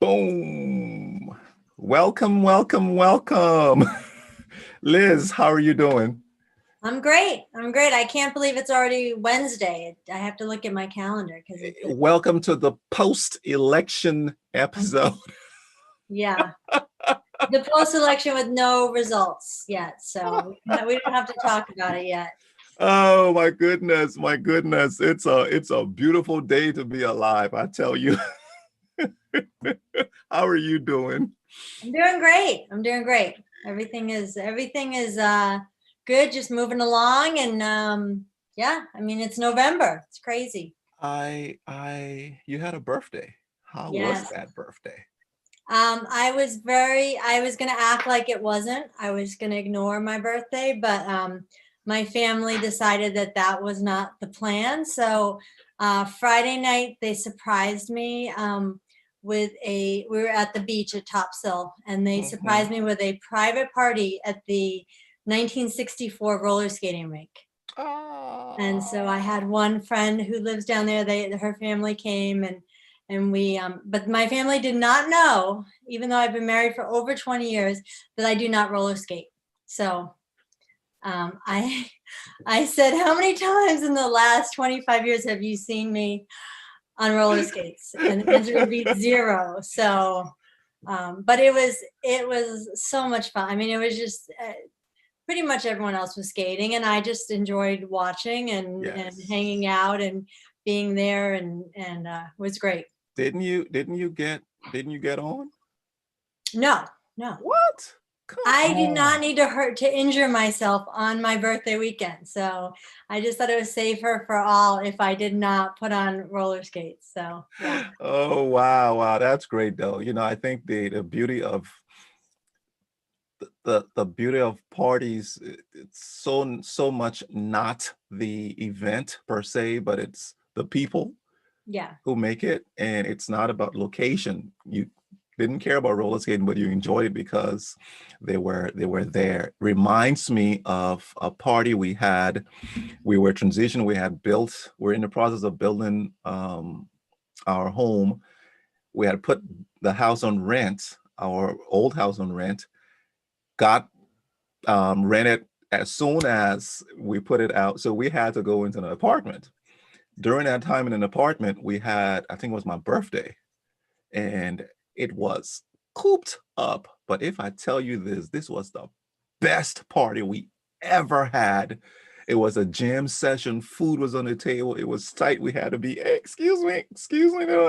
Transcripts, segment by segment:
Boom. Welcome, welcome, welcome. Liz, how are you doing? I'm great. I'm great. I can't believe it's already Wednesday. I have to look at my calendar because Welcome to the post-election episode. yeah, the post-election with no results yet. So we don't have to talk about it yet. Oh my goodness, my goodness. It's a beautiful day to be alive, I tell you. How are you doing? I'm doing great. I'm doing great. Everything is good, just moving along. And yeah, I mean it's November. It's crazy. You had a birthday. How was Yes. that birthday? I was gonna act like it wasn't. I was gonna ignore my birthday, but my family decided that that was not the plan. So Friday night they surprised me we were at the beach at Topsail, and they surprised me with a private party at the 1964 roller skating rink. And so I had one friend who lives down there. Her family came, and we but my family did not know, even though I've been married for over 20 years, that I do not roller skate. So I I said, how many times in the last 25 years have you seen me on roller skates? And the answer would be zero. So but it was so much fun. I mean, it was just pretty much everyone else was skating, and I just enjoyed watching and Yes. hanging out and being there, and it was great. Didn't you get on? No, no. What? Come I did not on. need to injure myself on my birthday weekend. So I just thought it was safer for all if I did not put on roller skates. So yeah. Oh wow, wow, that's great though. I think the beauty of the beauty of parties, it's so much not the event per se, but it's the people Yeah. who make it, and it's not about location. You didn't care about roller skating, but you enjoyed it because they were there. Reminds me of a party we had. We were transitioning. We're in the process of building our home. We had put the house on rent, our old house on rent, got rented as soon as we put it out. So we had to go into an apartment. During that time in an apartment, we had, I think it was my birthday, and it was cooped up. But if I tell you this was the best party we ever had. It was a jam session. Food was on the table. It was tight. We had to be, "Hey, excuse me,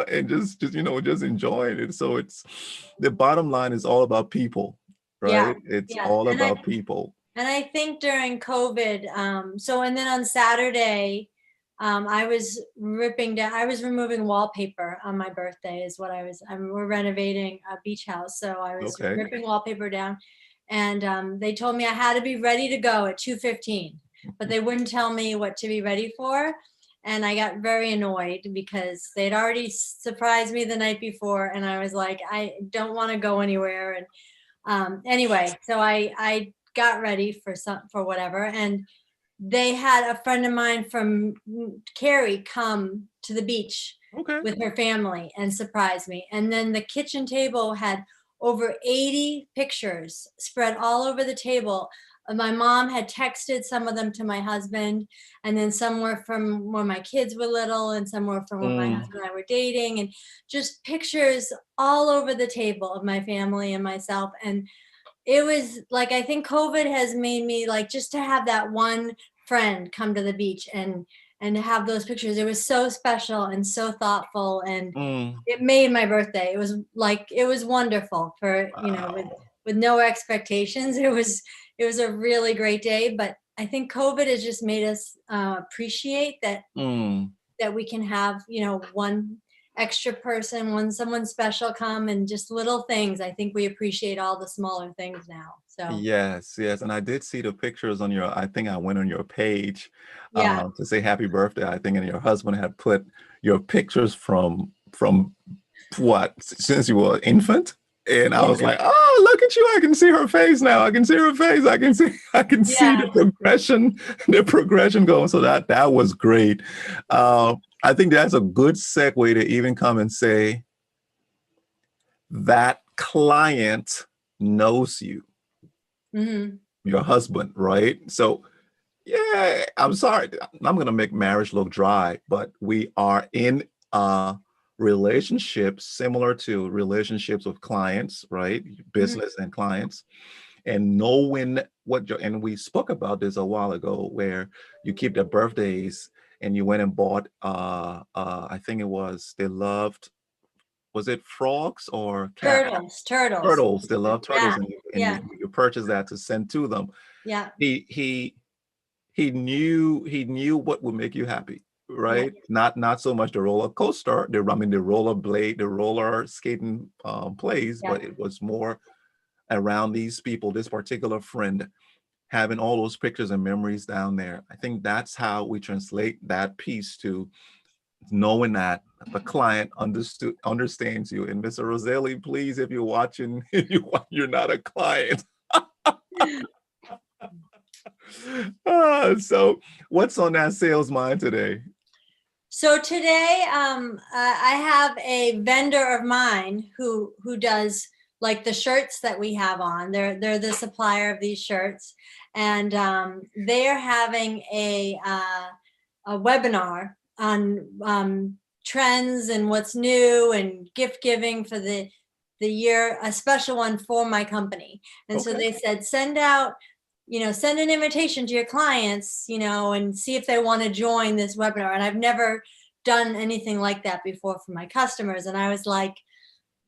and just enjoying it." So it's the bottom line is all about people, Yeah. right? It's Yeah. all And I about people. and I think during COVID, and then on Saturday, I was removing wallpaper on my birthday is what we're renovating a beach house. So I was Okay. ripping wallpaper down, and they told me I had to be ready to go at 2:15, but they wouldn't tell me what to be ready for. And I got very annoyed because they'd already surprised me the night before. And I was like, I don't want to go anywhere. And anyway, so I got ready for whatever, and they had a friend of mine from Cary come to the beach Okay. with her family and surprise me. And then the kitchen table had over 80 pictures spread all over the table. My mom had texted some of them to my husband, and then some were from when my kids were little, and some were from when my Mm. husband and I were dating, and just pictures all over the table of my family and myself. And it was like, I think COVID has made me like, just to have that one friend come to the beach and to have those pictures. It was so special and so thoughtful, and Mm. it made my birthday. It was wonderful for, Wow. with no expectations. It was a really great day, but I think COVID has just made us appreciate Mm. that we can have, one extra person, when someone special come, and just little things. I think we appreciate all the smaller things now. So Yes, yes. And I did see the pictures on I think I went on your page yeah, to say happy birthday. I think, and your husband had put your pictures from what, since you were an infant. And I yeah, was like, oh, look at you. I can see her face now. I can see her face. I can see yeah, the progression going. So that was great. I think that's a good segue to even come and say, that client knows you, Mm-hmm. your husband, right? So yeah, I'm sorry. I'm going to make marriage look dry, but we are in a relationship similar to relationships with clients, right? Mm-hmm. Business and clients. And knowing what your, and we spoke about this a while ago, where you keep their birthdays and you went and bought, I think it was, they loved, was it frogs or cat? Turtles. Turtles. They love turtles, Yeah. and Yeah. you purchase that to send to them. Yeah. He he he knew what would make you happy, Yeah. right? Not so much the roller coaster, I mean the roller blade, the roller skating plays, Yeah. but it was more around these people, this particular friend, having all those pictures and memories down there. I think that's how we translate that piece to knowing that the client understands you. And Mr. Rossilli, please, if you're watching, you're not a client. So what's on that sales mind today? So today, I have a vendor of mine who does like the shirts that we have on. They're the supplier of these shirts, and they are having a webinar on trends and what's new and gift giving for the year, a special one for my company. And so Okay. they said, send out, send an invitation to your clients, and see if they want to join this webinar. And I've never done anything like that before for my customers. And I was like,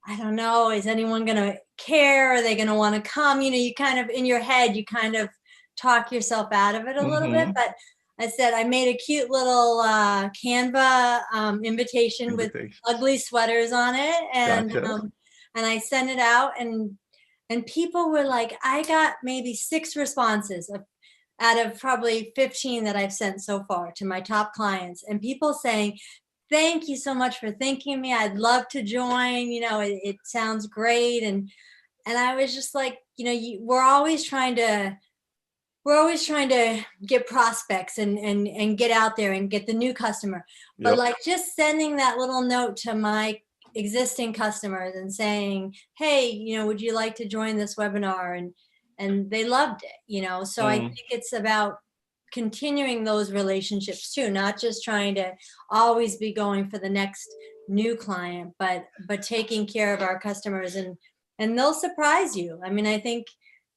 I don't know, is anyone going to care? Are they going to want to come? You kind of, in your head, you kind of talk yourself out of it a little bit. But I said, I made a cute little Canva invitation with ugly sweaters on it. And Gotcha. and I sent it out, and people were like, I got maybe 6 responses out of probably 15 that I've sent so far to my top clients, and people saying, thank you so much for thinking of me. I'd love to join. It sounds great. And I was just like, we're always trying to get prospects and get out there and get the new customer. But Yep. like just sending that little note to my existing customers and saying, hey, would you like to join this webinar? And they loved it, so I think it's about continuing those relationships too, not just trying to always be going for the next new client, but taking care of our customers, and they'll surprise you. I mean, I think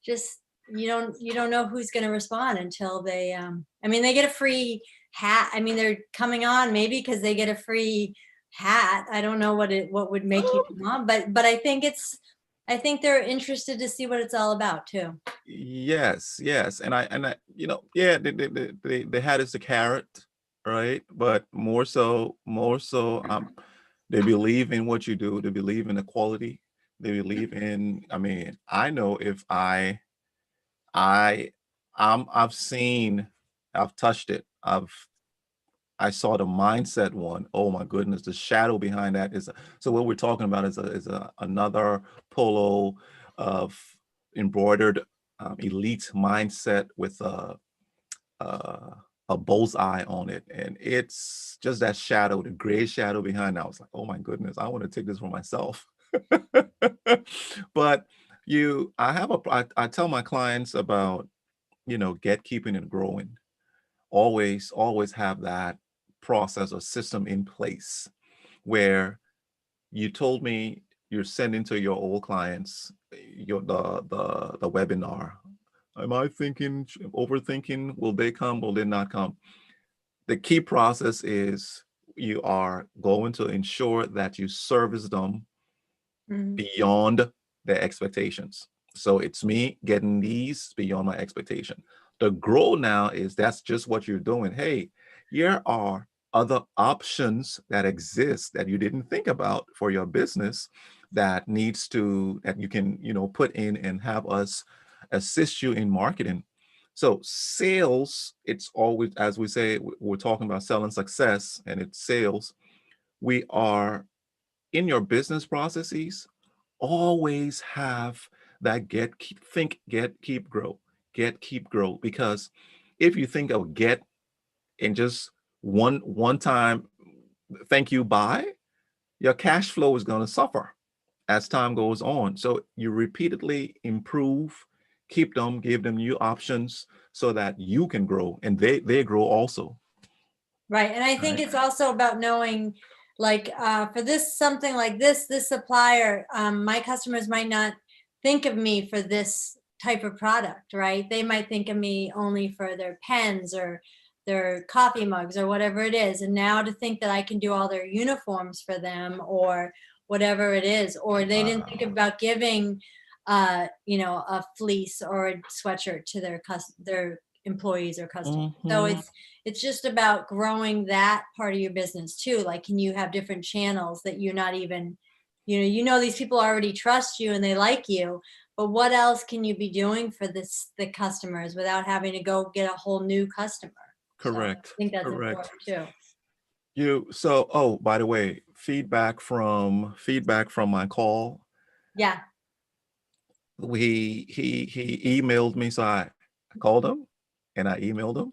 just you don't know who's going to respond until they they get a free hat. I mean, they're coming on maybe because they get a free hat. I don't know what would make you come on, but I think they're interested to see what it's all about too. Yes, and I, yeah, the hat is the carrot, right? But more so, they believe in what you do. They believe in the quality. They believe in. I mean, I know if I, I've seen, I've touched it. I saw the mindset one. Oh my goodness, the shadow behind that is so. What we're talking about is another polo of embroidered elite mindset with a bullseye on it, and it's just that shadow, the gray shadow behind that. I was like, oh my goodness, I want to take this for myself. But I tell my clients about get keeping and growing. Always have that process or system in place where you told me you're sending to your old clients the webinar. Am I thinking, overthinking? Will they come? Will they not come? The key process is you are going to ensure that you service them beyond their expectations. So it's me getting these beyond my expectation. The grow now is that's just what you're doing. Hey, here are other options that exist that you didn't think about for your business that you can, put in and have us assist you in marketing. So sales, it's always, as we say, we're talking about selling success and it's sales. We are in your business processes, always have that get, keep, grow, get, keep, grow. Because if you think of get in just one time, thank you, bye, your cash flow is going to suffer. as time goes on. So you repeatedly improve, keep them, give them new options so that you can grow and they grow also. Right. And I think Right. it's also about knowing, like, for this, something like this supplier, my customers might not think of me for this type of product, right? They might think of me only for their pens or their coffee mugs or whatever it is. And now to think that I can do all their uniforms for them or whatever it is, or they didn't think Wow. about giving, a fleece or a sweatshirt to their employees or customers. So Hmm. it's just about growing that part of your business too. Like, can you have different channels that you're not even, these people already trust you and they like you, but what else can you be doing for the customers without having to go get a whole new customer? So I Correct. think that's Correct. important too. Oh, by the way, feedback from my call. Yeah. He emailed me, so I called him and I emailed him.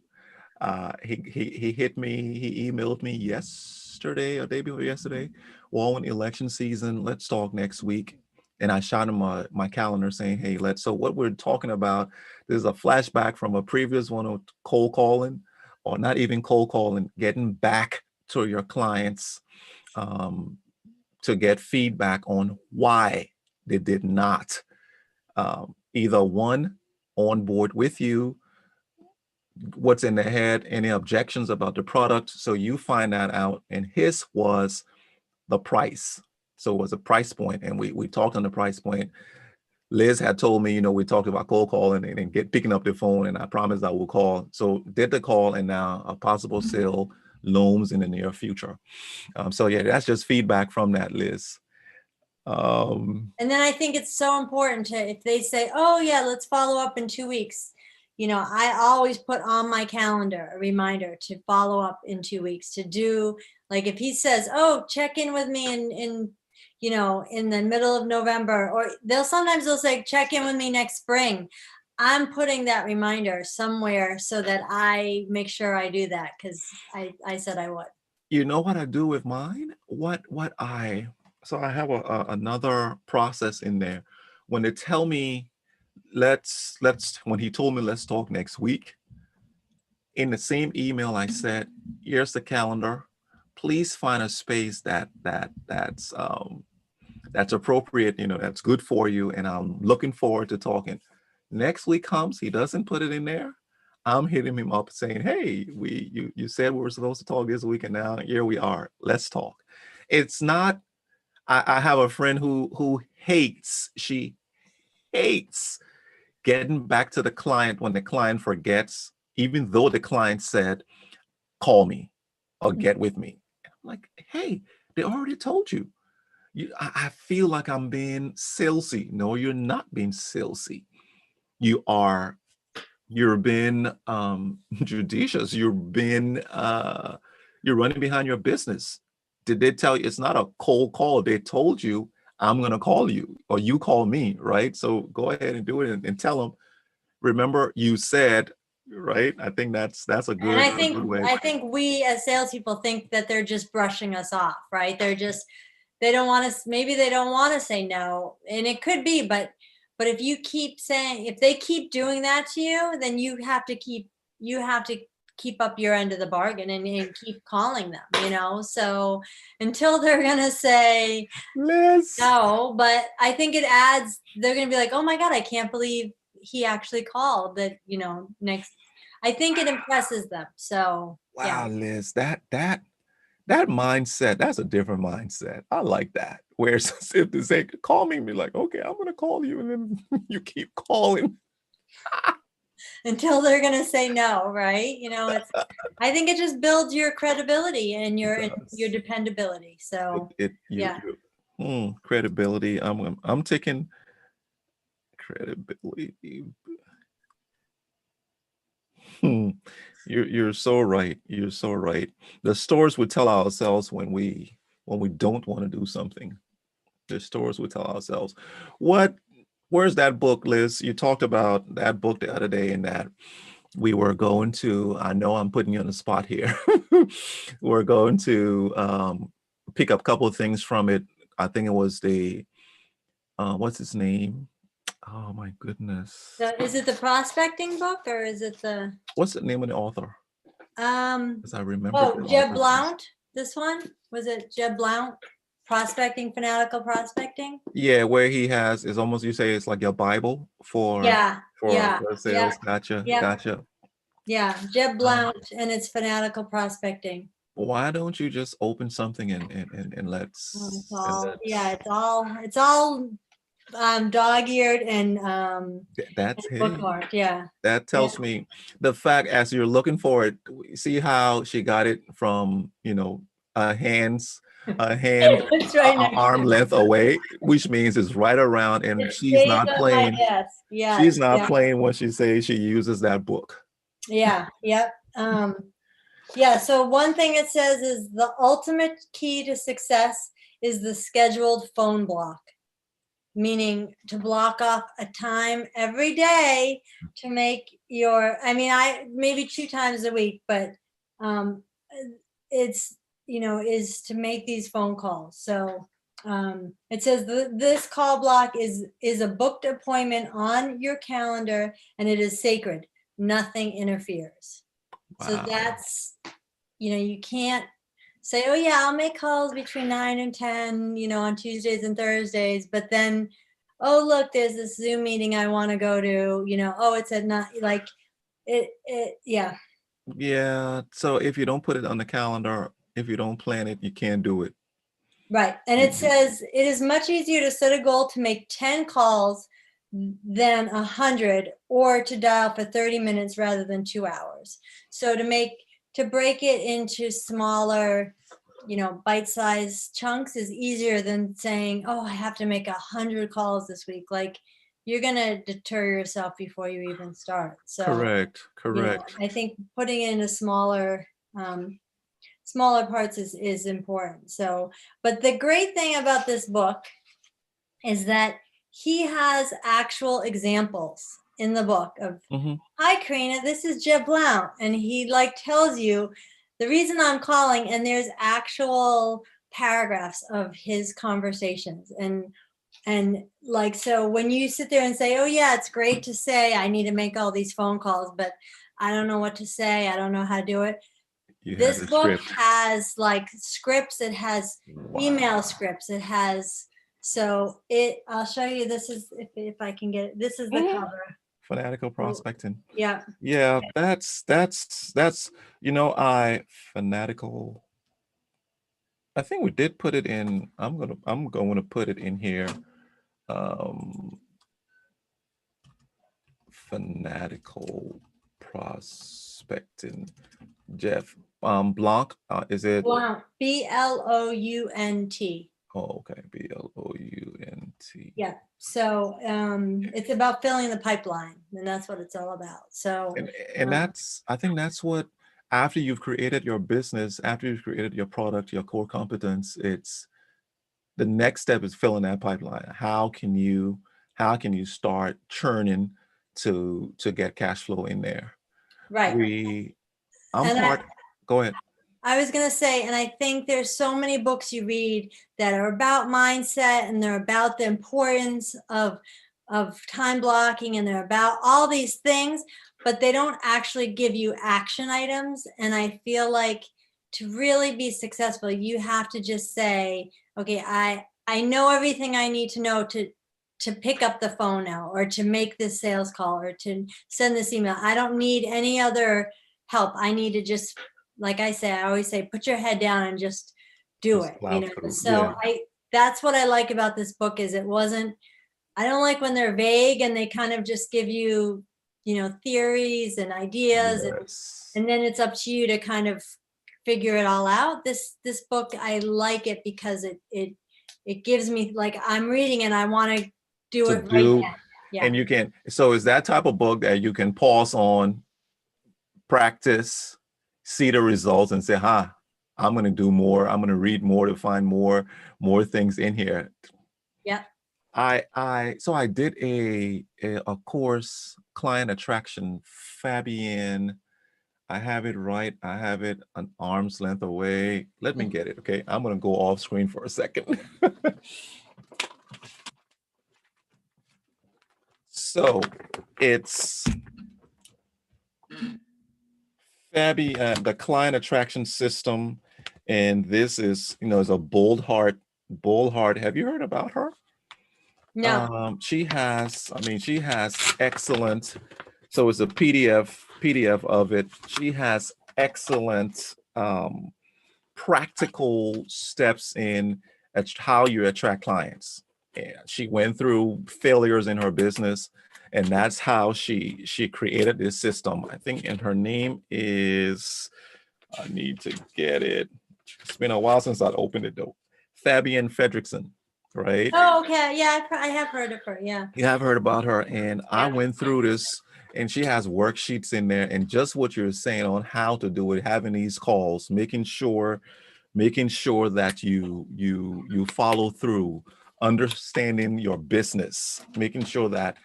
He hit me. He emailed me yesterday or day before yesterday. Well, in election season, let's talk next week. And I shot him my calendar saying, "Hey, let's." So what we're talking about, there's a flashback from a previous one of cold calling, or not even cold calling, getting back to your clients um, to get feedback on why they did not either one on board with you, what's in their head, any objections about the product. So you find that out. And his was the price. So it was a price point, and we talked on the price point. Liz had told me, we talked about cold calling and get picking up the phone, and I promised I will call. So did the call, and now a possible sale looms in the near future. So yeah, that's just feedback from that, Liz. And then I think it's so important to, if they say, oh yeah, let's follow up in 2 weeks, I always put on my calendar a reminder to follow up in 2 weeks, to do, like, if he says, oh, check in with me in the middle of November, or they'll say, check in with me next spring. I'm putting that reminder somewhere so that I make sure I do that, because I said I would. You know what I do with mine? So I have another process in there. When they tell me when he told me let's talk next week, in the same email I said, here's the calendar. Please find a space that's appropriate, that's good for you, and I'm looking forward to talking. Next week comes, he doesn't put it in there. I'm hitting him up saying, "Hey, you said we were supposed to talk this week, and now here we are. Let's talk." It's not. I have a friend who she hates getting back to the client when the client forgets, even though the client said, "Call me or get with me." I'm like, "Hey, they already told you." I feel like I'm being salesy. No, you're not being salesy. You are you're being judicious. You're running behind your business. Did they tell you it's not a cold call? They told you I'm gonna call you or you call me, right? So go ahead and do it and tell them. Remember, you said, right? I think that's a And good way. I think we as salespeople think that they're just brushing us off, right? They don't want to, maybe they don't want to say no, and it could be, but if if they keep doing that to you, then you have to keep up your end of the bargain, and keep calling them. So until they're gonna say Liz. no, but I think they're gonna be like, oh my God, I can't believe he actually called that, next. I think it impresses them. So yeah. Wow, Liz, that mindset, that's a different mindset. I like that. Whereas if they say, call me, be like, okay, I'm gonna call you, and then you keep calling. Until they're going to say no, right? I think it just builds your credibility and your It dependability. So it yeah. credibility. I'm taking credibility. Hmm. You're so right. You're so right. The stores would tell ourselves when we don't want to do something. The stores would tell ourselves. What Where's that book, Liz? You talked about that book the other day, and that we were going to, I know I'm putting you on the spot here. We're going to pick up a couple of things from it. I think it was what's his name? Oh my goodness. Is it the prospecting book or is it the What's the name of the author? um Because I remember oh, the Jeb author's name. Blount? This one? Was it Jeb Blount? Prospecting, fanatical prospecting? Yeah, where he has is almost, you say it's like your Bible Yeah, yeah, for yeah, sales. Gotcha, yeah, gotcha. yeah. Jeb Um, Blount and it's fanatical prospecting. why don't you just open something and It's let's all, yeah, it's all dog-eared and that's hey, bookmarked. Yeah, that yeah. tells me the fact as you're looking for it, see how she got it from, a hand It's right next arm to it. length away, which means it's right around, and It stays on my desk. she's Yes, not yeah, playing when she says she uses that book. yeah, yep. Yeah, so one thing it says is the ultimate key to success is the scheduled phone block, meaning to block off a time every day to make I maybe 2 times a week, but um, it's, is to make these phone calls. So it says this call block is a booked appointment on your calendar and it is sacred. Nothing interferes. So Wow. that's, you can't say, oh yeah, I'll make calls between 9 and 10, on Tuesdays and Thursdays, but then, oh look, there's this Zoom meeting I want to go to, oh, it's at night, like yeah, Yeah. So if you don't put it on the calendar, if you don't plan it, you can't do it. right. And it says it is much easier to set a goal to make 10 calls than 100 or to dial for 30 minutes rather than 2 hours. So to break it into smaller, bite-sized chunks is easier than saying, oh, I have to make 100 calls this week. Like you're going to deter yourself before you even start. So, Correct. Correct. I think putting it into smaller parts is important. So, but the great thing about this book is that he has actual examples in the book of, Hmm. hi Karina, this is Jeb Blount, and he like tells you the reason I'm calling, and there's actual paragraphs of his conversations, and like, so when you sit there and say, oh yeah, it's great to say I need to make all these phone calls, but I don't know what to say, I don't know how to do it. You have This the book script. has like scripts, it has email Wow. scripts, it has, I'll show you, this is, if I can get it, this is the Mhm. cover. Fanatical prospecting. Yeah. Yeah, that's I fanatical. I think we did put it in. I'm going to put it in here. Um, fanatical prospecting. Jeff Blanc. Is it? Blount, Blount. Oh, okay. Blount. Yeah. So it's about filling the pipeline, and that's what it's all about. So And um, I think that's what, after you've created your business, after you've created your product, your core competence, it's the next step is filling that pipeline. How can you start churning to get cash flow in there? right. We I'm And part Go ahead. I was going to say, and I think there's so many books you read that are about mindset and they're about the importance of time blocking and they're about all these things, but they don't actually give you action items. And I feel like to really be successful, you have to just say, okay, I know everything I need to know to pick up the phone now or to make this sales call or to send this email. I don't need any other help. I need to just, like I say, I always say, put your head down and just do Just it, plow through. So Yeah. that's what I like about this book is I don't like when they're vague and they kind of just give you, theories and ideas, Yes. and then it's up to you to kind of figure it all out. This book, I like it because it gives me, like, I'm reading and I want to do To it right do, now. Yeah. and you can. So it's that type of book that you can pause on, practice, see the results, and say, "Ha, I'm going to do more. I'm going to read more to find more things in here." Yeah. So I did a course, client attraction, Fabian. I have it right. I have it an arm's length away. Let me get it. Okay. I'm gonna go off screen for a second. So it's Fabi, the client attraction system, and this is, is a bold heart. Bold heart. Have you heard about her? No. She has excellent. So it's a PDF of it. She has excellent practical steps in how you attract clients. And she went through failures in her business, and that's how she created this system. I think, and her name is, I need to get it. It's been a while since I opened it though. Fabian Fredrickson, right? Oh, okay. Yeah, I have heard of her. Yeah. You have heard about her, and I Yeah. went through this, and she has worksheets in there, and just what you're saying on how to do it, having these calls, making sure that you follow through, understanding your business, making sure that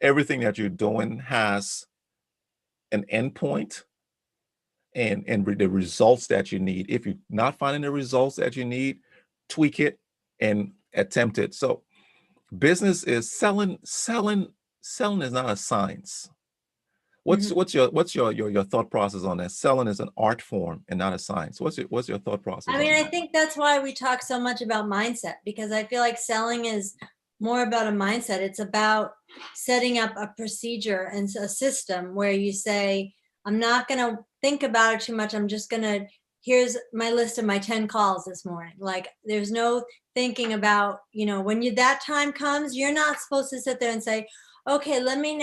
everything that you're doing has an endpoint and the results that you need. If you're not finding the results that you need, tweak it and attempt it. So business is selling is not a science. What's Mhm. your thought process on that? Selling is an art form and not a science. What's your thought process I on mean, I that? think that's why we talk so much about mindset, because I feel like selling is more about a mindset. It's about setting up a procedure and a system where you say, I'm not going to think about it too much. I'm just going to, here's my list of my 10 calls this morning. Like, there's no thinking about, when that time comes, you're not supposed to sit there and say, okay, let me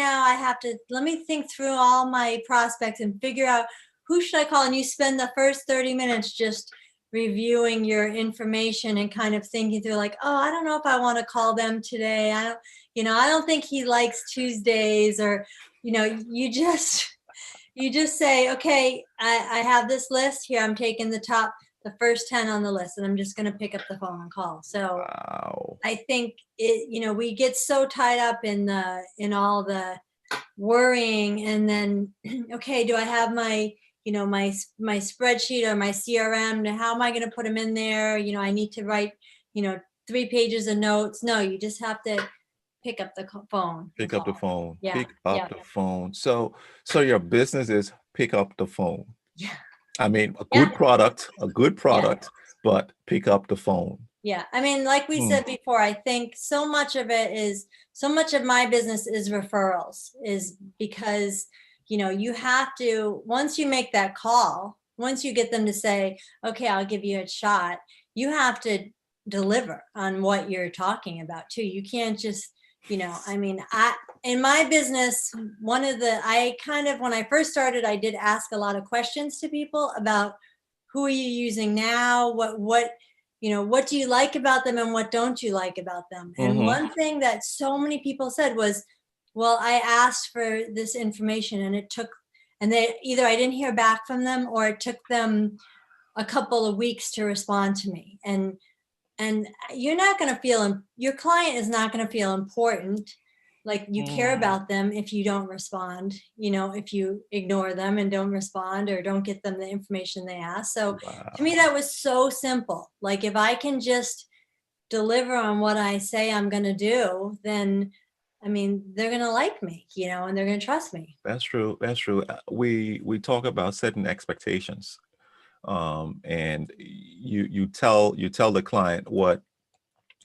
think through all my prospects and figure out who should I call. And you spend the first 30 minutes just reviewing your information and kind of thinking through, like, oh, I don't know if I want to call them today. I don't think he likes Tuesdays, or, you just say, okay, I have this list here. I'm taking the first 10 on the list, and I'm just going to pick up the phone and call. So Wow. I think we get so tied up in all the worrying, and then, okay, do I have my my spreadsheet or my CRM? How am I going to put them in there? I need to write 3 pages of notes. No, you just have to pick up the phone and Pick up the call. phone. Yeah, Pick up yeah, the phone. So your business is pick up the phone. yeah, I mean, a yeah, good yeah. product, but pick up the phone. Yeah, I mean, like we Hmm. said before, I think so much of my business is referrals, is because, you have to, once you make that call, once you get them to say, okay, I'll give you a shot, you have to deliver on what you're talking about too. You can't just, I mean, in my business, when I first started, I did ask a lot of questions to people about who are you using now? What do you like about them and what don't you like about them? And Mm-hmm. one thing that so many people said was, well, I asked for this information and they either I didn't hear back from them, or it took them a couple of weeks to respond to me. And you're not going to feel, your client is not going to feel important, like you care about them, if you don't respond, if you ignore them and don't respond or don't get them the information they ask. So to me, Wow. that was so simple. Like, if I can just deliver on what I say I'm going to do, then I mean, they're going to like me, and they're going to trust me. That's true. That's true. We talk about setting expectations. And you tell the client what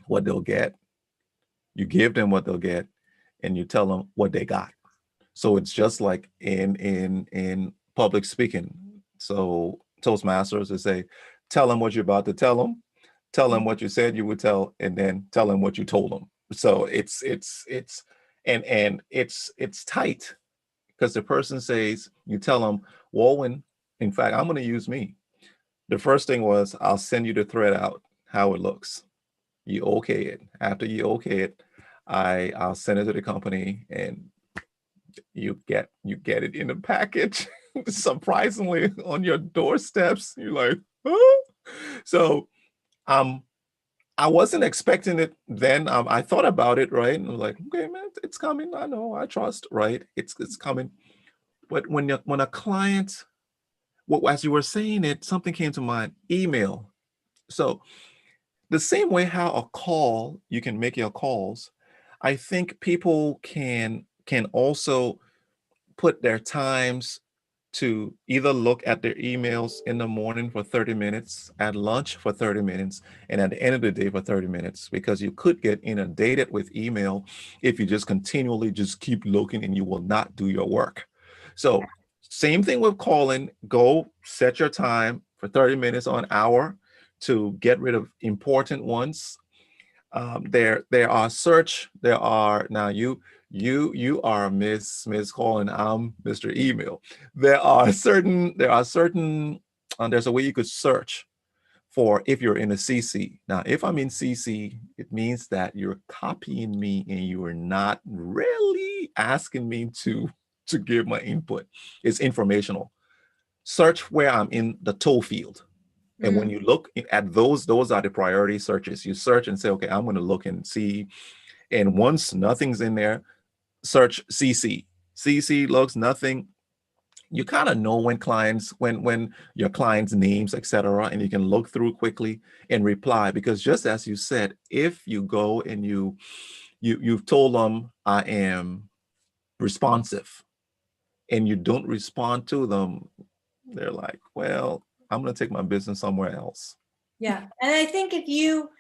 they'll get. You give them what they'll get, and you tell them what they got. So it's just like in public speaking. So Toastmasters, they say, tell them what you're about to tell them what you said you would tell, and then tell them what you told them. So it's and it's tight, because the person says, you tell them, Wulwyn, in fact, I'm going to use me. The first thing was, I'll send you the thread out, how it looks. You okay it. After you okay it, I'll send it to the company, and you get it in a package, surprisingly on your doorsteps. You're like, huh? So um I wasn't expecting it then. I thought about it, right? And I was like, okay, man, it's coming. I know, I trust, right? It's coming. But when a client, well, as you were saying it, something came to mind. Email. So the same way how a call, you can make your calls, I think people can can also put their times to either look at their emails in the morning for 30 minutes, at lunch for 30 minutes, and at the end of the day for 30 minutes, because you could get inundated with email if you just continually just keep looking and you will not do your work. So same thing with calling. Go set your time for 30 minutes or an hour to get rid of important ones. There are search. There are now you are Miss Call and I'm Mr. Email. There are certain there's a way you could search for if you're in a CC. Now, if I'm in CC, it means that you're copying me and you are not really asking me to give my input. It's informational. Search where I'm in the tool field. And when you look at those are the priority searches. You search and say, okay, I'm going to look and see. And once nothing's in there, search CC. CC looks nothing. You kind of know when your clients' names, etc., and you can look through quickly and reply. Because just as you said, if you go and you've told them I am responsive and you don't respond to them, they're like, well, I'm going to take my business somewhere else. Yeah. And I think if you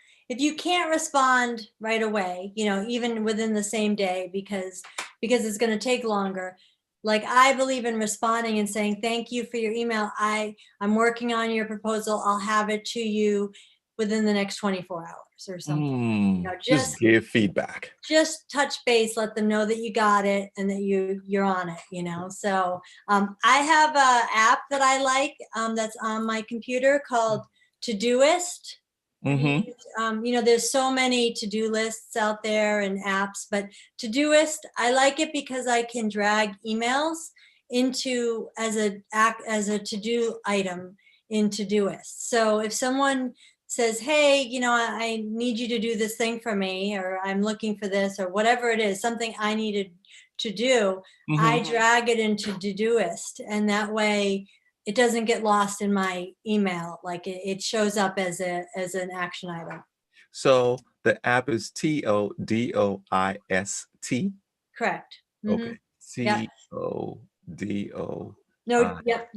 can't respond right away, even within the same day, because it's going to take longer, like I believe in responding and saying, thank you for your email. I'm working on your proposal. I'll have it to you within the next 24 hours or something. Just give feedback. Just touch base, let them know that you got it and that you're on it, So I have a app that I like that's on my computer called Todoist. There's so many to-do lists out there and apps, but Todoist, I like it because I can drag emails into as a to-do item in Todoist. So if someone says, hey, I need you to do this thing for me, or I'm looking for this, or whatever it is, something I needed to do, I drag it into Todoist, and that way it doesn't get lost in my email. Like it shows up as an action item. So the app is Todoist. Correct. Okay. Todo. No. Yep.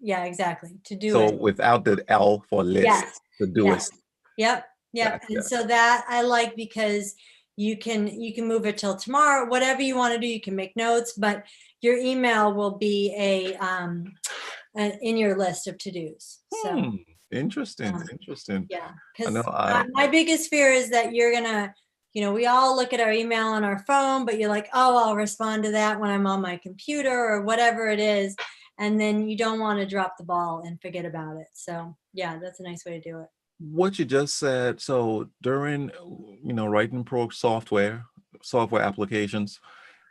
Yeah. Exactly. To do So it. without the L for list. Yes. Todoist. Yep. Gotcha. And so that I like because you can move it till tomorrow, whatever you want to do. You can make notes, but your email will be in your list of to-dos. So interesting. Yeah, because my biggest fear is that you're gonna, we all look at our email on our phone, but you're like, oh, I'll respond to that when I'm on my computer or whatever it is, and then you don't want to drop the ball and forget about it. So yeah, that's a nice way to do it. What you just said. So during writing software applications,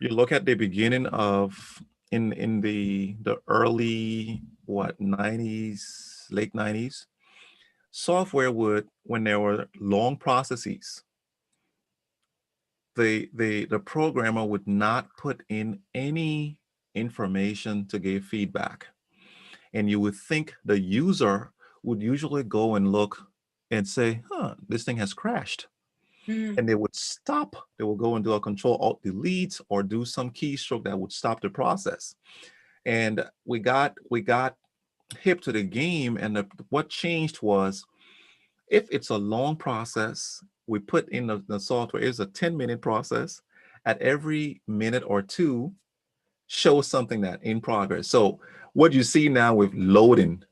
you look at the beginning of in the early 90s, late 90s, software would, when there were long processes, the programmer would not put in any information to give feedback. And you would think the user would usually go and look and say, this thing has crashed. And they would stop. They will go and do a Control-Alt-Delete or do some keystroke that would stop the process. And we got hip to the game. And what changed was, if it's a long process, we put in the software, it's a 10-minute process. At every minute or two, show something that in progress. So what you see now with loading,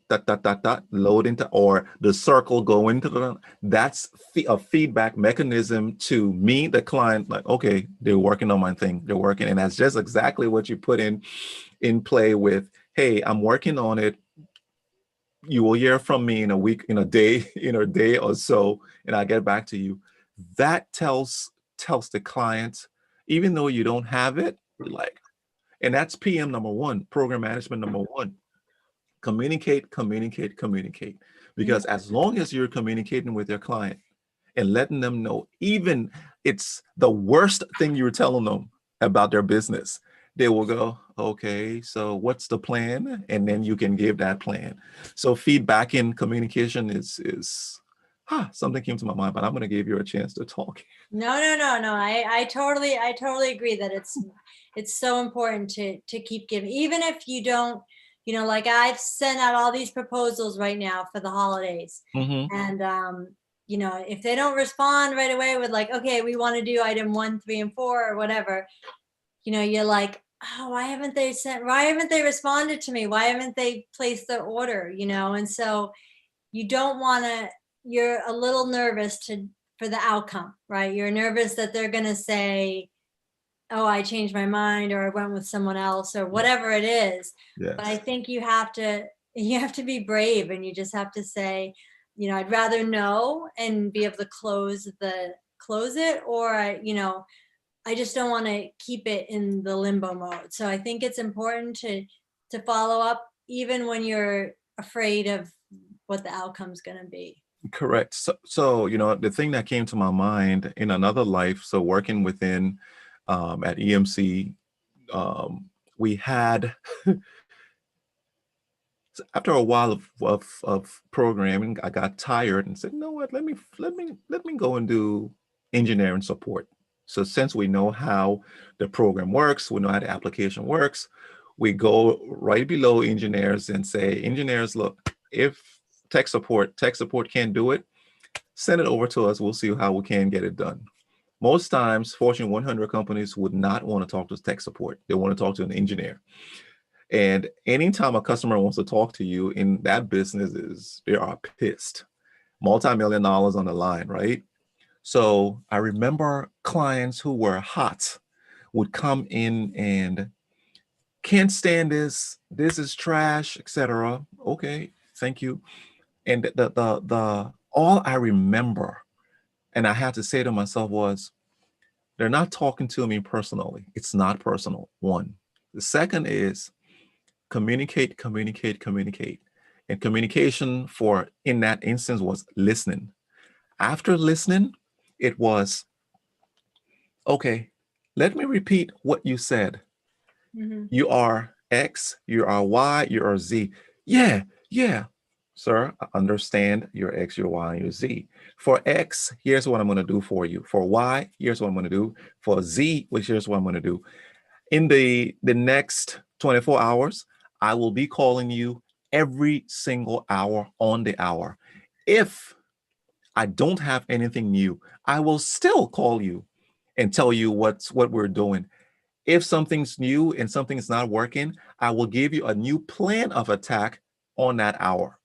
loading or the circle going to that's a feedback mechanism to me, the client, like, okay, they're working on my thing, they're working. And that's just exactly what you put in play with, hey, I'm working on it. You will hear from me in a week, in a day or so, and I'll get back to you. That tells the client, even though you don't have it, like, and that's PM number one, program management number one. Communicate. Because as long as you're communicating with your client and letting them know, even it's the worst thing you're telling them about their business, they will go, okay, so what's the plan? And then you can give that plan. So feedback in communication is something came to my mind, but I'm going to give you a chance to talk. No. I totally agree that it's so important to keep giving, even if you don't, like I've sent out all these proposals right now for the holidays. Hmm. And if they don't respond right away with like, okay, we want to do item 1, 3, and 4 or whatever, you're like, oh, why haven't they responded to me? Why haven't they placed their order? And so you don't want to, you're a little nervous for the outcome, right? You're nervous that they're going to say, oh, I changed my mind, or I went with someone else, or whatever it is. But I Yes. think you have to be brave, and you just have to say, I'd rather know and be able to close it, or I just don't want to keep it in the limbo mode. So I think it's important to follow up even when you're afraid of what the outcome's going to be. Correct. So, the thing that came to my mind in another life, so working within at EMC, we had after a while of programming, I got tired and said, you know what, let me go and do engineering support. So since we know how the program works, we know how the application works, we go right below engineers and say, engineers, look, if tech support can't do it, send it over to us. We'll see how we can get it done. Most times, Fortune 100 companies would not want to talk to tech support. They want to talk to an engineer. And anytime a customer wants to talk to you in that business is they are pissed. Multi-million dollars on the line, right? So I remember clients who were hot would come in and can't stand this. This is trash, etc. Okay, thank you. And the all I remember, and I had to say to myself was, they're not talking to me personally. It's not personal. One. The second is communicate, communicate, communicate. And communication for in that instance was listening. After listening, it was, okay, let me repeat what you said. Mhm. You are X, you are Y, you are Z. Yeah, yeah. Sir, I understand your X, your Y, and your Z. For X, here's what I'm going to do for you. For Y, here's what I'm going to do. For Z, which here's what I'm going to do. In the next 24 hours, I will be calling you every single hour on the hour. If I don't have anything new, I will still call you and tell you what we're doing. If something's new and something's not working, I will give you a new plan of attack on that hour.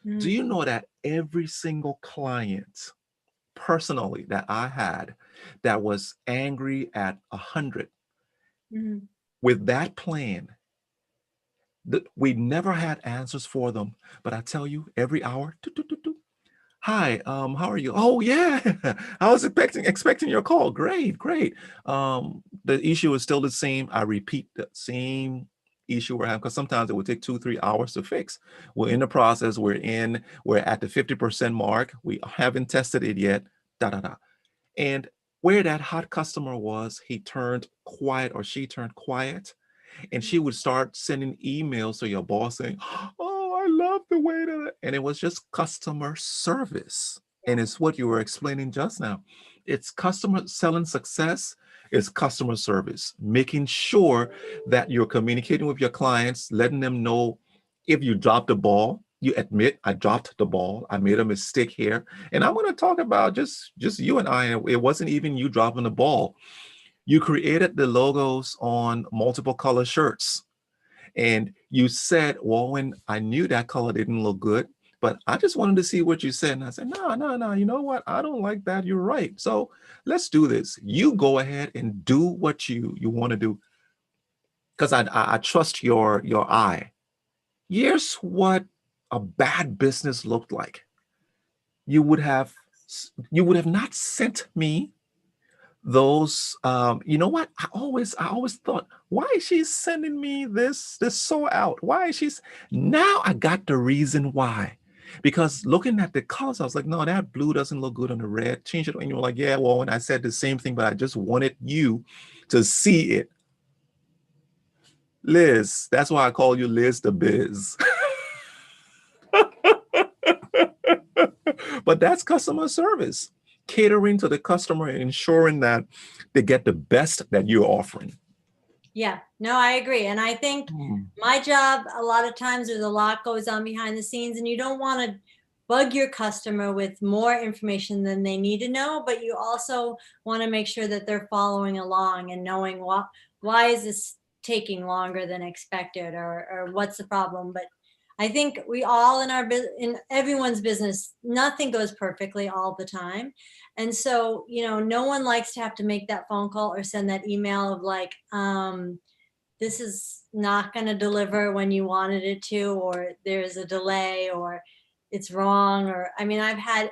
Do Mhm. you know that every single client personally that I had that was angry at 100 Mhm. with that plan, that we never had answers for them. But I tell you, every hour, "Toot, toot, toot, toot. Hi, how are you? Oh yeah, I was expecting your call. Great, great. The issue is still the same. I repeat the same issue we're having because sometimes it would take 2, 3 hours to fix. We're in the process. We're at the 50% mark. We haven't tested it yet. Da da da. And where that hot customer was, he turned quiet or she turned quiet, and she would start sending emails to your boss saying, "Oh, I love the way that," and it was just customer service. And it's what you were explaining just now. It's customer selling success, it's customer service, making sure that you're communicating with your clients, letting them know if you dropped the ball. You admit, I dropped the ball. I made a mistake here. And I'm going to talk about just you and I. It wasn't even you dropping the ball. You created the logos on multiple color shirts. And you said, well, when I knew that color didn't look good, but I just wanted to see what you said. And I said, no, no, no, you know what? I don't like that. You're right. So let's do this. You go ahead and do what you want to do. Because I trust your eye. Here's what a bad business looked like. You would have you would have not sent me those you know what, I always thought, why is she sending me this so out, why is now I got the reason why. Because looking at the colors, I was like, no, that blue doesn't look good on the red, change it. And you were like, yeah, well, when I said the same thing, but I just wanted you to see it. Liz, that's why I call you Liz the Biz. But that's customer service, catering to the customer and ensuring that they get the best that you're offering. Yeah, no, I agree. And I think my job, a lot of times there's a lot goes on behind the scenes, and you don't want to bug your customer with more information than they need to know, but you also want to make sure that they're following along and knowing why is this taking longer than expected, or what's the problem. But I think we all in everyone's business, nothing goes perfectly all the time. And so, no one likes to have to make that phone call or send that email of like, this is not going to deliver when you wanted it to, or there's a delay, or it's wrong. Or, I mean, I've had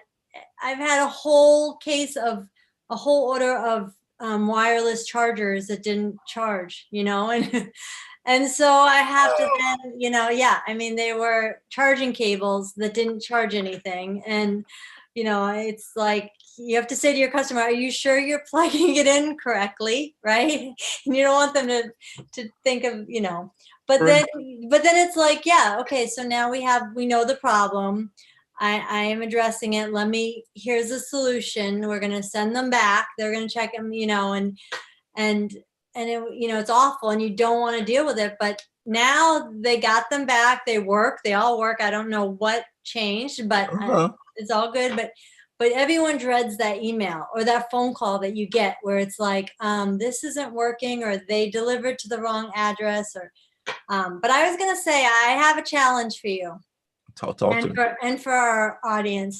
a whole case of a whole order of wireless chargers that didn't charge, and and so I have to then, I mean, they were charging cables that didn't charge anything. And, it's like, you have to say to your customer, are you sure you're plugging it in correctly? Right. And you don't want them to think of, but then it's like, yeah, okay. So now we know the problem. I am addressing it. Here's the solution. We're going to send them back. They're going to check them, and it, it's awful and you don't want to deal with it. But now they got them back. They all work. I don't know what changed, but it's all good. But everyone dreads that email or that phone call that you get where it's like, this isn't working, or they delivered to the wrong address, or, but I was going to say, I have a challenge for you. Talk to and for our audience.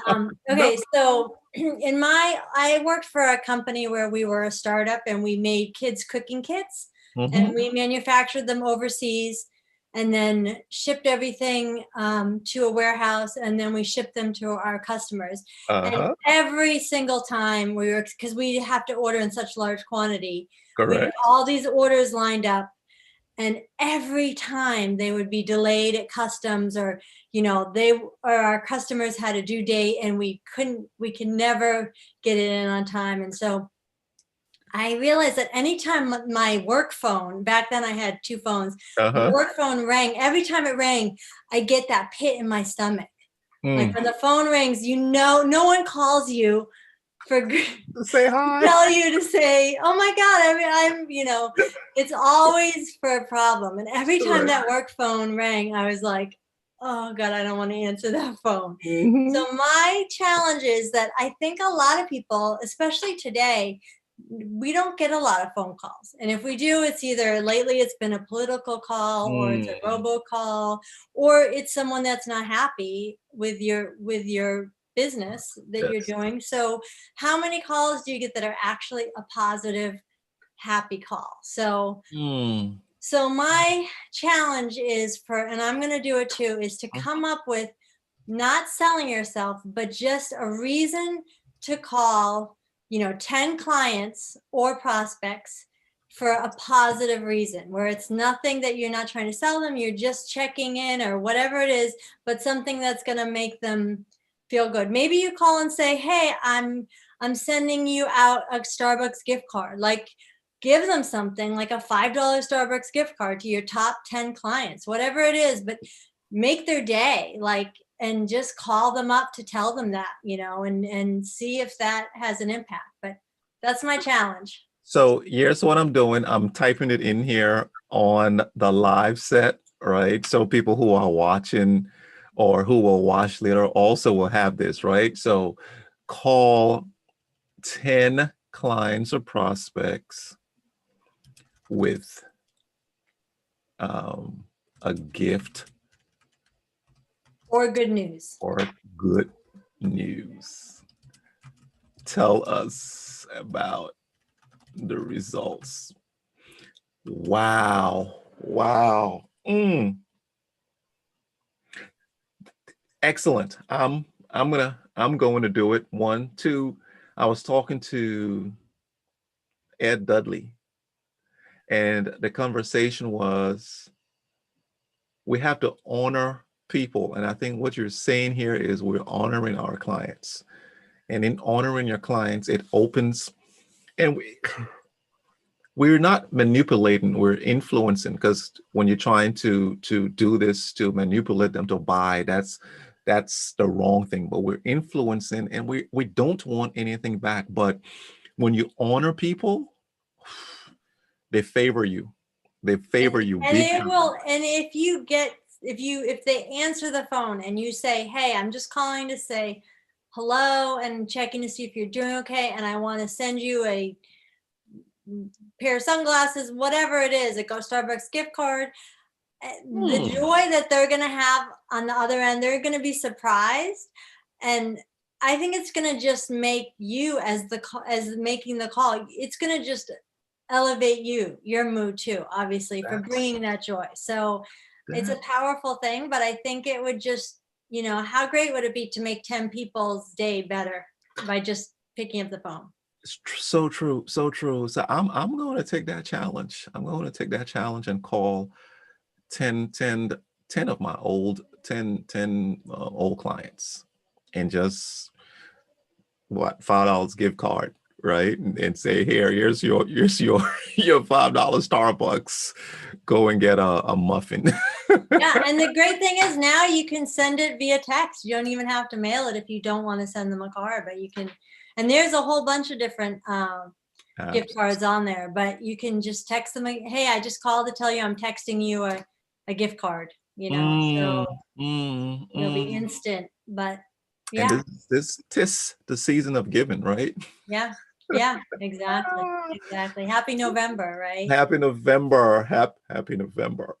Okay, so I worked for a company where we were a startup and we made kids cooking kits, and we manufactured them overseas and then shipped everything to a warehouse, and then we shipped them to our customers. And every single time because we have to order in such large quantity, we had all these orders lined up. And every time they would be delayed at customs, or, our customers had a due date and we could never get it in on time. And so I realized that anytime my work phone, back then I had two phones, the work phone rang, every time it rang, I get that pit in my stomach. Like when the phone rings, no one calls you to say hi, tell you to say, oh my God, I'm it's always for a problem. And every time that work phone rang, I was like, oh God, I don't want to answer that phone. So my challenge is that I think a lot of people, especially today, we don't get a lot of phone calls. And if we do, it's either lately it's been a political call, or it's a robocall, or it's someone that's not happy with your business that you're doing. So how many calls do you get that are actually a positive, happy call? So so my challenge is and I'm going to do it too, is to come up with not selling yourself, but just a reason to call, 10 clients or prospects for a positive reason, where it's nothing that you're not trying to sell them, you're just checking in or whatever it is, but something that's going to make them feel good. Maybe you call and say, hey, I'm sending you out a Starbucks gift card. Like, give them something like a $5 Starbucks gift card to your top 10 clients, whatever it is, but make their day, and just call them up to tell them that, and see if that has an impact. But that's my challenge. So here's what I'm doing. I'm typing it in here on the live set, right? So people who are watching or who will watch later also will have this, right? So call 10 clients or prospects with a gift or good news. Tell us about the results. Wow. Excellent. I'm going to do it. 1, 2. I was talking to Ed Dudley, and the conversation was, we have to honor people. And I think what you're saying here is we're honoring our clients. And in honoring your clients, it opens, and we're not manipulating, we're influencing, because when you're trying to do this, to manipulate them to buy, that's the wrong thing, but we're influencing and we don't want anything back. But when you honor people, they favor you. They favor you And big it time. will, and if they answer the phone and you say, hey, I'm just calling to say hello and checking to see if you're doing okay, and I want to send you a pair of sunglasses, whatever it is, a Go Starbucks gift card, the joy that they're going to have on the other end, they're going to be surprised. And I think it's going to just make you as making the call, it's going to just elevate your mood too, obviously, for bringing that joy. So it's a powerful thing, but I think it would just, how great would it be to make 10 people's day better by just picking up the phone? So true, so true. So I'm going to take that challenge. I'm going to take that challenge and call 10 of my old 10 old clients, and just what, $5 gift card, right? And say, here's your your $5 Starbucks. Go and get a muffin. Yeah, and the great thing is now you can send it via text. You don't even have to mail it if you don't want to send them a card, but you can. And there's a whole bunch of different gift cards on there, but you can just text them. Hey, I just called to tell you I'm texting you a gift card. So it'll be instant. But yeah, and this tis the season of giving, right? yeah, exactly. Happy November, right? Happy November. Happy November.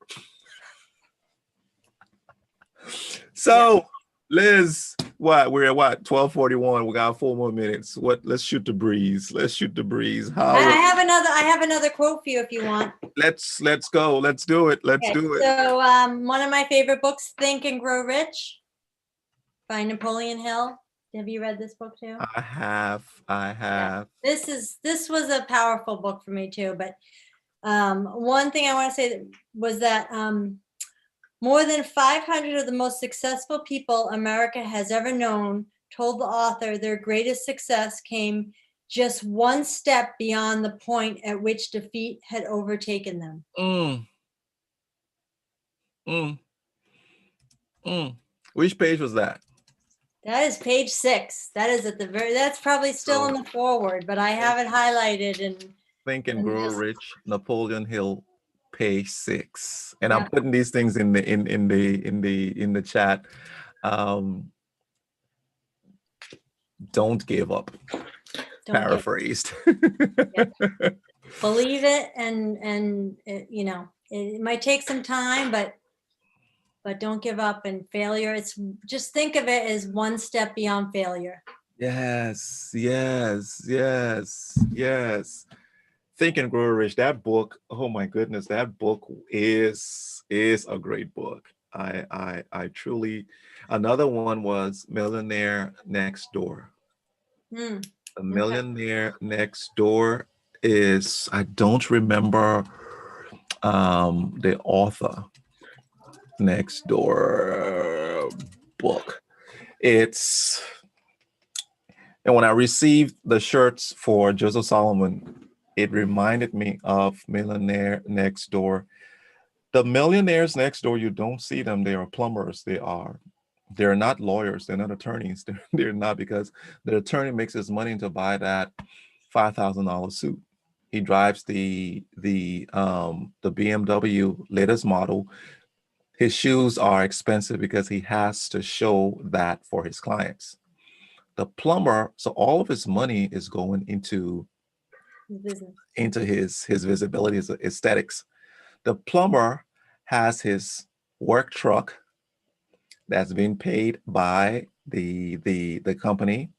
So, Liz, we're at what, 12:41. We got 4 more minutes. Let's shoot the breeze. Let's shoot the breeze. I have another quote for you if you want. Let's go. Let's do it. Let's do it. So one of my favorite books, Think and Grow Rich by Napoleon Hill. Have you read this book too? I have. Yeah. This was a powerful book for me too. But one thing I want to say was that more than 500 of the most successful people America has ever known told the author their greatest success came just one step beyond the point at which defeat had overtaken them. Which page was that? That is page 6. That is at the that's probably still in the forward, but I have it highlighted. And Think and Grow Rich, Napoleon Hill, page 6. And Yeah. I'm putting these things in the chat. Don't give up. Paraphrased. Believe it, and it might take some time, but don't give up. And failure, it's just think of it as one step beyond failure. Yes. Think and Grow Rich. That book, oh my goodness, that book is a great book. I truly. Another one was Millionaire Next Door. The Millionaire Next Door is, I don't remember the author. Next Door book. And when I received the shirts for Joseph Solomon, it reminded me of Millionaire Next Door. The millionaires next door, you don't see them. They are plumbers. They're not lawyers. They're not attorneys. They're not, because the attorney makes his money to buy that $5,000 suit. He drives the BMW latest model. His shoes are expensive because he has to show that for his clients. The plumber, so all of his money is going into his visibility, his aesthetics. The plumber has his work truck that's been paid by the company.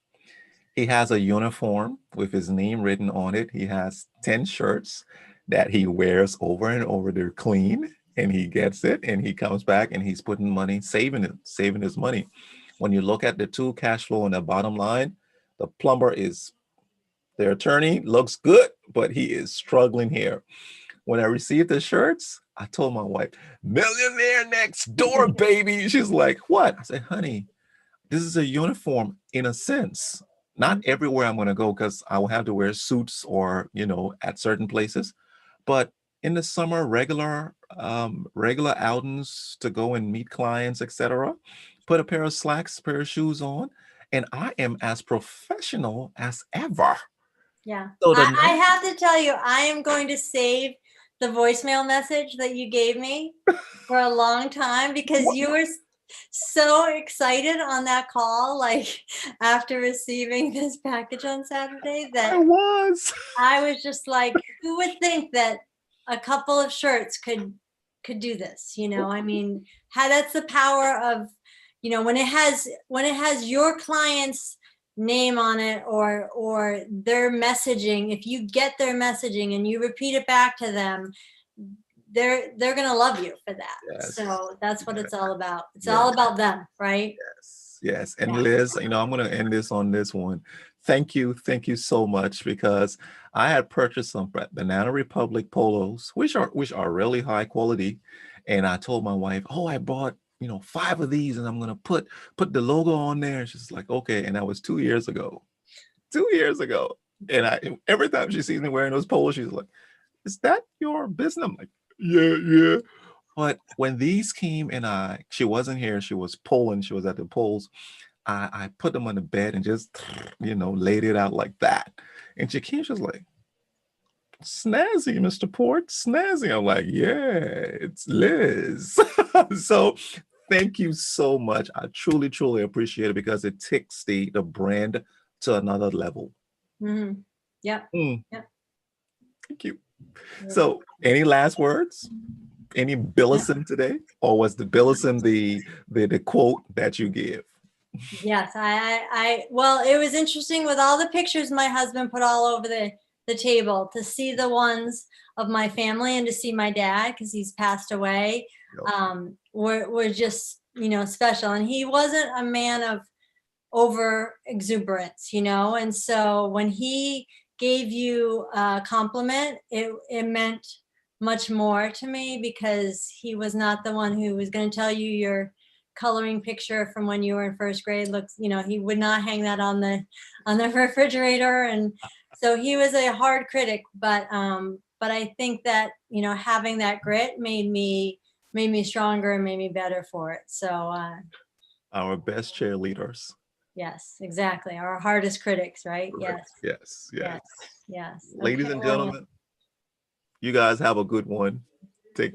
He has a uniform with his name written on it. He has 10 shirts that he wears over and over. They're clean, and he gets it, and he comes back and he's putting money, saving his money. When you look at the two cash flow on the bottom line, the plumber their attorney looks good, but he is struggling here. When I received the shirts, I told my wife, Millionaire Next Door, baby. She's like, what? I said, honey, this is a uniform in a sense. Not everywhere I'm going to go, because I will have to wear suits or, at certain places. But in the summer, regular outings to go and meet clients, etc., put a pair of slacks, pair of shoes on, and I am as professional as ever. Yeah. So the I have to tell you, I am going to save the voicemail message that you gave me for a long time because you were so excited on that call, like after receiving this package on Saturday, I that was. I was just like, who would think that a couple of shirts could do this? You know, I mean, how that's the power of, you know, when it has your client's name on it or their messaging, if you get their messaging and you repeat it back to them, they're gonna love you for that. Yes. So that's what Yes. it's all about. It's Yes. all about them, right? Yes. Yes. And Yeah. Liz, I'm going to end this on this one. Thank you. Thank you so much because I had purchased some Banana Republic polos, which are really high quality. And I told my wife, oh, I bought, 5 of these and I'm going to put the logo on there. And she's like, okay. And that was 2 years ago. 2 years ago. And every time she sees me wearing those polos, she's like, is that your business? I'm like, yeah, yeah. But when these came and she wasn't here, she was Poland, she was at the polls. I put them on the bed and just, laid it out like that. And she came, she was like, snazzy, Mr. Port, snazzy. I'm like, yeah, it's Liz. So thank you so much. I truly, truly appreciate it because it takes the brand to another level. Mm-hmm. Yep. Mm, Yep. thank you. Yeah. So any last words? Any Billison today, or was the Billison the quote that you give? Yes, well, it was interesting with all the pictures my husband put all over the table to see the ones of my family and to see my dad because he's passed away. Yep. Were just, special. And he wasn't a man of over exuberance, and so when he gave you a compliment, it meant much more to me because he was not the one who was going to tell you your coloring picture from when you were in first grade looks, he would not hang that on the refrigerator. And so he was a hard critic, but I think that, having that grit made me stronger and made me better for it. So Our best cheerleaders. yes, exactly. Our hardest critics, right? Correct. Yes. Yes, yes. Yes. Yes. Ladies Okay, and William. gentlemen, you guys have a good one. Take care.